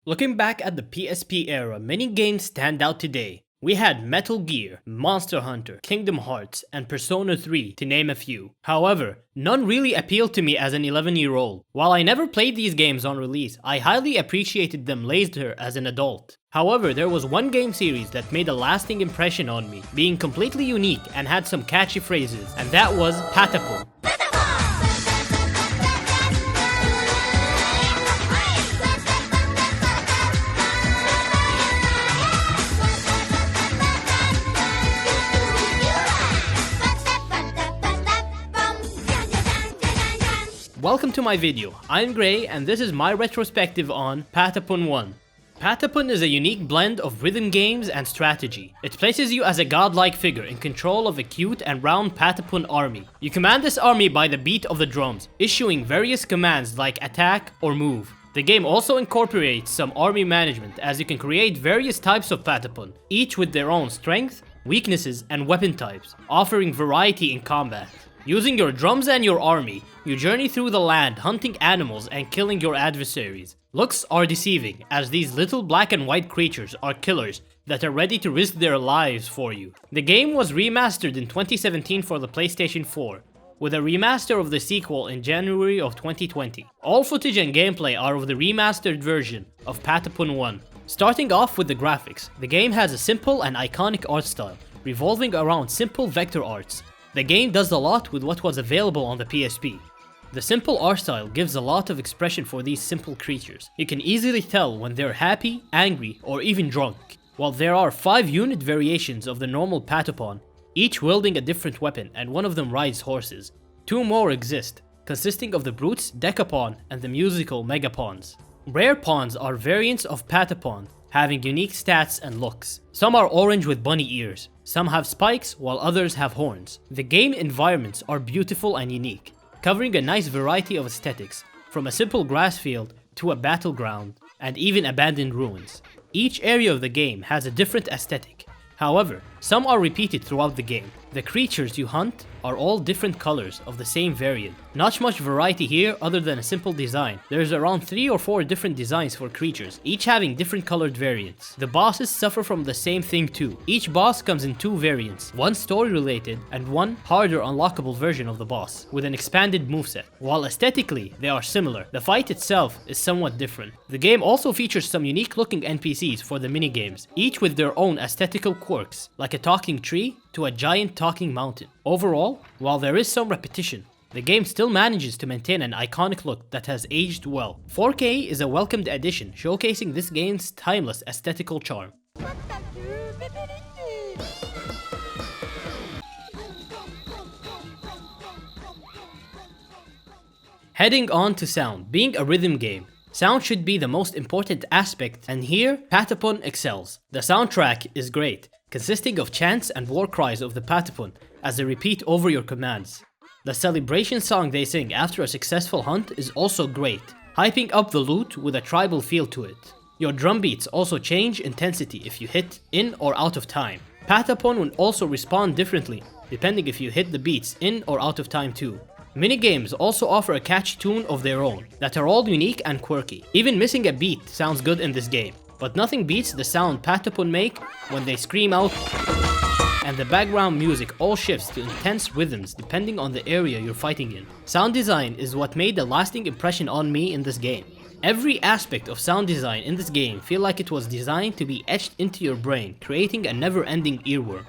Looking back at the PSP era, many games stand out today. We had Metal Gear, Monster Hunter, Kingdom Hearts, and Persona 3 to name a few. However, none really appealed to me as an 11-year-old. While I never played these games on release, I highly appreciated them later as an adult. However, there was one game series that made a lasting impression on me, being completely unique and had some catchy phrases, and that was Patapon. Welcome to my video, I'm Gray and this is my retrospective on Patapon 1. Patapon is a unique blend of rhythm games and strategy. It places you as a godlike figure in control of a cute and round Patapon army. You command this army by the beat of the drums, issuing various commands like attack or move. The game also incorporates some army management as you can create various types of Patapon, each with their own strength, weaknesses, and weapon types, offering variety in combat. Using your drums and your army, you journey through the land hunting animals and killing your adversaries. Looks are deceiving, as these little black and white creatures are killers that are ready to risk their lives for you. The game was remastered in 2017 for the PlayStation 4, with a remaster of the sequel in January of 2020. All footage and gameplay are of the remastered version of Patapon 1. Starting off with the graphics, the game has a simple and iconic art style, revolving around simple vector arts. The game does a lot with what was available on the PSP. The simple art style gives a lot of expression for these simple creatures. You can easily tell when they're happy, angry, or even drunk. While there are 5 unit variations of the normal Patapon, each wielding a different weapon and one of them rides horses. 2 more exist, consisting of the Brutes, Decapon, and the musical Megapons. Rare pawns are variants of Patapon, having unique stats and looks. Some are orange with bunny ears, some have spikes while others have horns. The game environments are beautiful and unique, covering a nice variety of aesthetics, from a simple grass field to a battleground and even abandoned ruins. Each area of the game has a different aesthetic. However, some are repeated throughout the game. The creatures you hunt are all different colors of the same variant. Not much variety here other than a simple design. There's around 3 or 4 different designs for creatures, each having different colored variants. The bosses suffer from the same thing too. Each boss comes in 2 variants, one story related and one harder unlockable version of the boss, with an expanded moveset. While aesthetically they are similar, the fight itself is somewhat different. The game also features some unique looking NPCs for the minigames, each with their own aesthetical quirks, like a talking tree to a giant talking mountain. Overall, while there is some repetition, the game still manages to maintain an iconic look that has aged well. 4K is a welcomed addition, showcasing this game's timeless aesthetical charm. Heading on to sound. Being a rhythm game, sound should be the most important aspect, and here Patapon excels. The soundtrack is great, consisting of chants and war cries of the Patapon as they repeat over your commands. The celebration song they sing after a successful hunt is also great, hyping up the loot with a tribal feel to it. Your drum beats also change intensity if you hit in or out of time. Patapon will also respond differently depending if you hit the beats in or out of time too. Minigames also offer a catchy tune of their own that are all unique and quirky. Even missing a beat sounds good in this game, but nothing beats the sound Patapon make when they scream out, and the background music all shifts to intense rhythms depending on the area you're fighting in. Sound design is what made a lasting impression on me in this game. Every aspect of sound design in this game feel like it was designed to be etched into your brain, creating a never-ending earworm.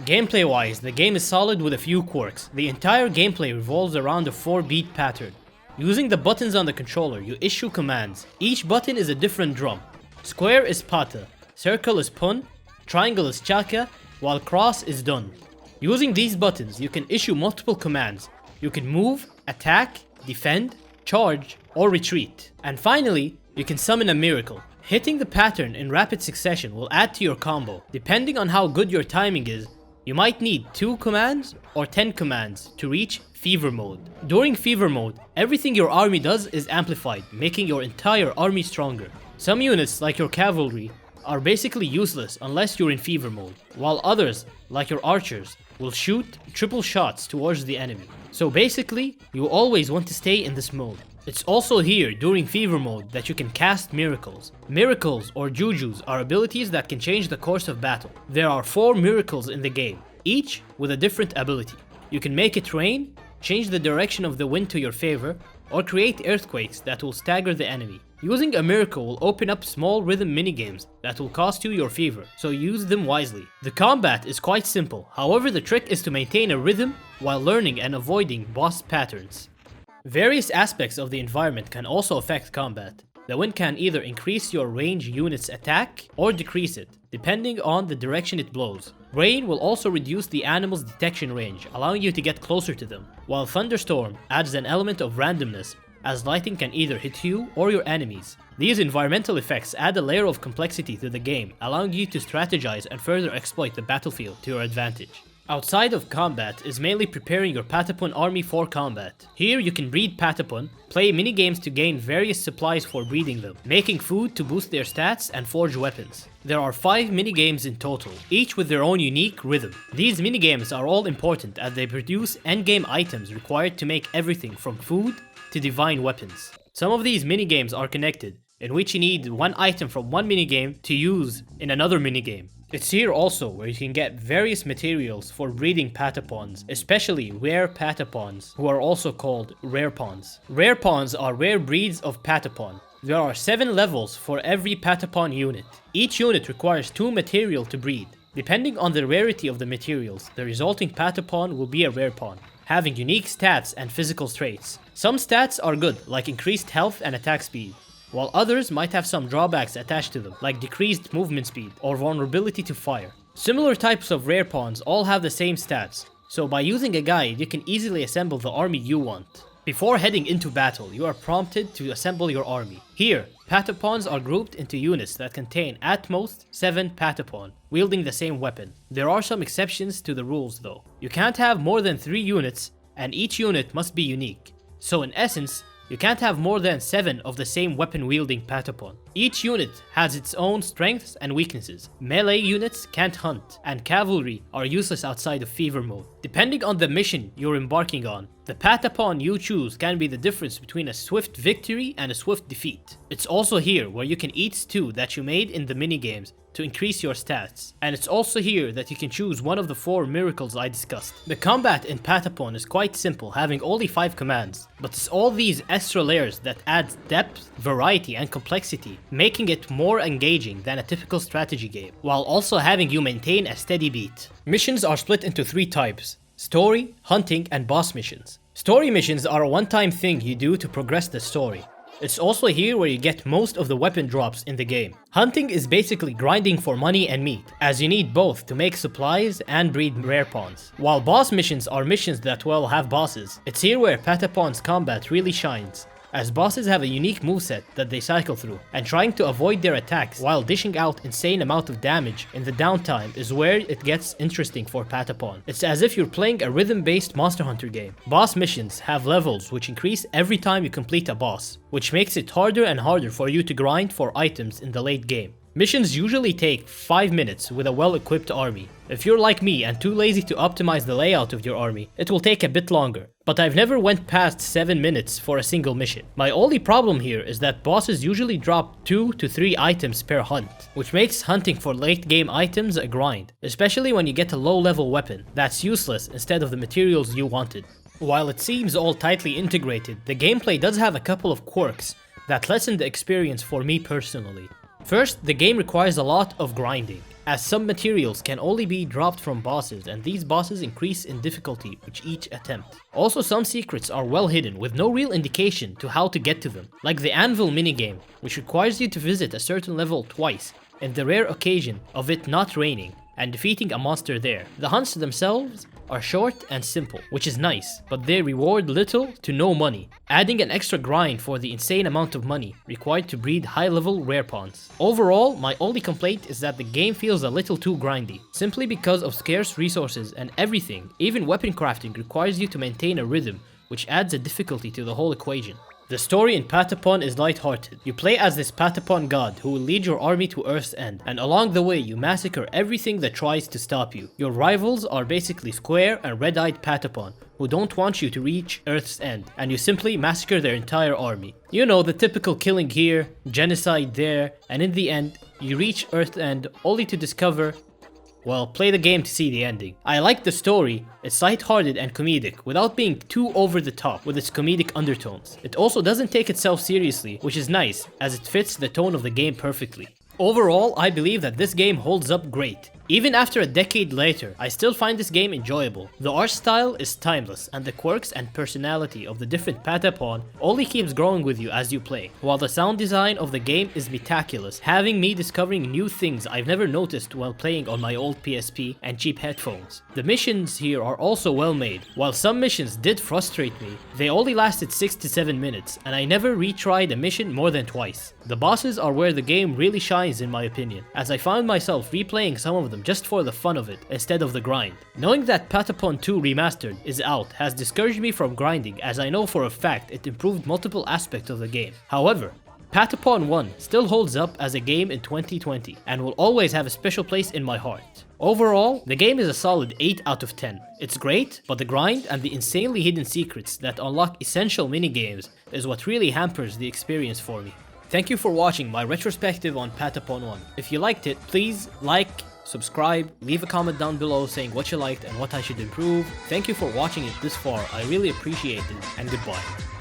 Gameplay wise, the game is solid with a few quirks. The entire gameplay revolves around a 4-beat pattern. Using the buttons on the controller, you issue commands. Each button is a different drum. Square is Pata, circle is Pun, triangle is Chaka, while cross is Dun. Using these buttons, you can issue multiple commands. You can move, attack, defend, charge, or retreat. And finally, you can summon a miracle. Hitting the pattern in rapid succession will add to your combo. Depending on how good your timing is, you might need 2 commands or 10 commands to reach Fever Mode. During Fever Mode, everything your army does is amplified, making your entire army stronger. Some units, like your cavalry, are basically useless unless you're in Fever Mode, while others, like your archers, will shoot triple shots towards the enemy. So basically, you always want to stay in this mode. It's also here during Fever Mode that you can cast miracles. Miracles or jujus are abilities that can change the course of battle. There are 4 miracles in the game, each with a different ability. You can make it rain, change the direction of the wind to your favor, or create earthquakes that will stagger the enemy. Using a miracle will open up small rhythm minigames that will cost you your fever, so use them wisely. The combat is quite simple, however the trick is to maintain a rhythm while learning and avoiding boss patterns. Various aspects of the environment can also affect combat. The wind can either increase your range unit's attack or decrease it, depending on the direction it blows. Rain will also reduce the animal's detection range, allowing you to get closer to them, while thunderstorm adds an element of randomness, as lightning can either hit you or your enemies. These environmental effects add a layer of complexity to the game, allowing you to strategize and further exploit the battlefield to your advantage. Outside of combat is mainly preparing your Patapon army for combat. Here you can breed Patapon, play minigames to gain various supplies for breeding them, making food to boost their stats and forge weapons. There are 5 minigames in total, each with their own unique rhythm. These minigames are all important as they produce endgame items required to make everything from food to divine weapons. Some of these minigames are connected, in which you need one item from one minigame to use in another minigame. It's here also where you can get various materials for breeding Patapons, especially rare Patapons, who are also called rare pawns. Rare pawns are rare breeds of Patapon. There are 7 levels for every Patapon unit. Each unit requires 2 material to breed. Depending on the rarity of the materials, the resulting Patapon will be a rare pawn, having unique stats and physical traits. Some stats are good, like increased health and attack speed, while others might have some drawbacks attached to them, like decreased movement speed or vulnerability to fire. Similar types of rare pawns all have the same stats, so by using a guide you can easily assemble the army you want. Before heading into battle, you are prompted to assemble your army. Here, Patapons are grouped into units that contain at most 7 Patapon, wielding the same weapon. There are some exceptions to the rules though. You can't have more than 3 units, and each unit must be unique. So in essence, you can't have more than 7 of the same weapon-wielding Patapon. Each unit has its own strengths and weaknesses. Melee units can't hunt, and cavalry are useless outside of Fever Mode. Depending on the mission you're embarking on, the Patapon you choose can be the difference between a swift victory and a swift defeat. It's also here where you can eat stew that you made in the minigames to increase your stats, and it's also here that you can choose one of the 4 miracles I discussed. The combat in Patapon is quite simple, having only 5 commands, but it's all these extra layers that add depth, variety and complexity, making it more engaging than a typical strategy game, while also having you maintain a steady beat. Missions are split into 3 types: story, hunting and boss missions. Story missions are a one-time thing you do to progress the story. It's also here where you get most of the weapon drops in the game. Hunting is basically grinding for money and meat, as you need both to make supplies and breed rare pawns. While boss missions are missions that will have bosses, it's here where Patapon's combat really shines, as bosses have a unique moveset that they cycle through, and trying to avoid their attacks while dishing out insane amount of damage in the downtime is where it gets interesting for Patapon. It's as if you're playing a rhythm-based Monster Hunter game. Boss missions have levels which increase every time you complete a boss, which makes it harder and harder for you to grind for items in the late game. Missions usually take 5 minutes with a well-equipped army. If you're like me and too lazy to optimize the layout of your army, it will take a bit longer. But I've never went past 7 minutes for a single mission. My only problem here is that bosses usually drop 2 to 3 items per hunt, which makes hunting for late game items a grind, especially when you get a low level weapon that's useless instead of the materials you wanted. While it seems all tightly integrated, the gameplay does have a couple of quirks that lessen the experience for me personally. First, the game requires a lot of grinding, as some materials can only be dropped from bosses, and these bosses increase in difficulty with each attempt. Also, some secrets are well hidden with no real indication to how to get to them, like the Anvil minigame, which requires you to visit a certain level twice, in the rare occasion of it not raining, and defeating a monster there. The hunts themselves are short and simple, which is nice, but they reward little to no money, adding an extra grind for the insane amount of money required to breed high-level rare pawns. Overall, my only complaint is that the game feels a little too grindy, simply because of scarce resources and everything. Even weapon crafting requires you to maintain a rhythm, which adds a difficulty to the whole equation. The story in Patapon is lighthearted. You play as this Patapon god who will lead your army to Earth's End, and along the way you massacre everything that tries to stop you. Your rivals are basically square and red-eyed Patapon, who don't want you to reach Earth's end, and you simply massacre their entire army. You know, the typical killing here, genocide there, and in the end, you reach Earth's end only to discover, well, play the game to see the ending. I like the story, it's lighthearted and comedic without being too over the top with its comedic undertones. It also doesn't take itself seriously, which is nice as it fits the tone of the game perfectly. Overall, I believe that this game holds up great. Even after a decade later, I still find this game enjoyable. The art style is timeless, and the quirks and personality of the different Patapon only keeps growing with you as you play, while the sound design of the game is meticulous, having me discovering new things I've never noticed while playing on my old PSP and cheap headphones. The missions here are also well made. While some missions did frustrate me, they only lasted 6 to 7 minutes, and I never retried a mission more than twice. The bosses are where the game really shines in my opinion, as I found myself replaying some of them just for the fun of it instead of the grind. Knowing that Patapon 2 Remastered is out has discouraged me from grinding, as I know for a fact it improved multiple aspects of the game. However, Patapon 1 still holds up as a game in 2020 and will always have a special place in my heart. Overall, the game is a solid 8 out of 10. It's great, but the grind and the insanely hidden secrets that unlock essential minigames is what really hampers the experience for me. Thank you for watching my retrospective on Patapon 1. If you liked it, please like, subscribe, leave a comment down below saying what you liked and what I should improve. Thank you for watching it this far, I really appreciate it, and goodbye.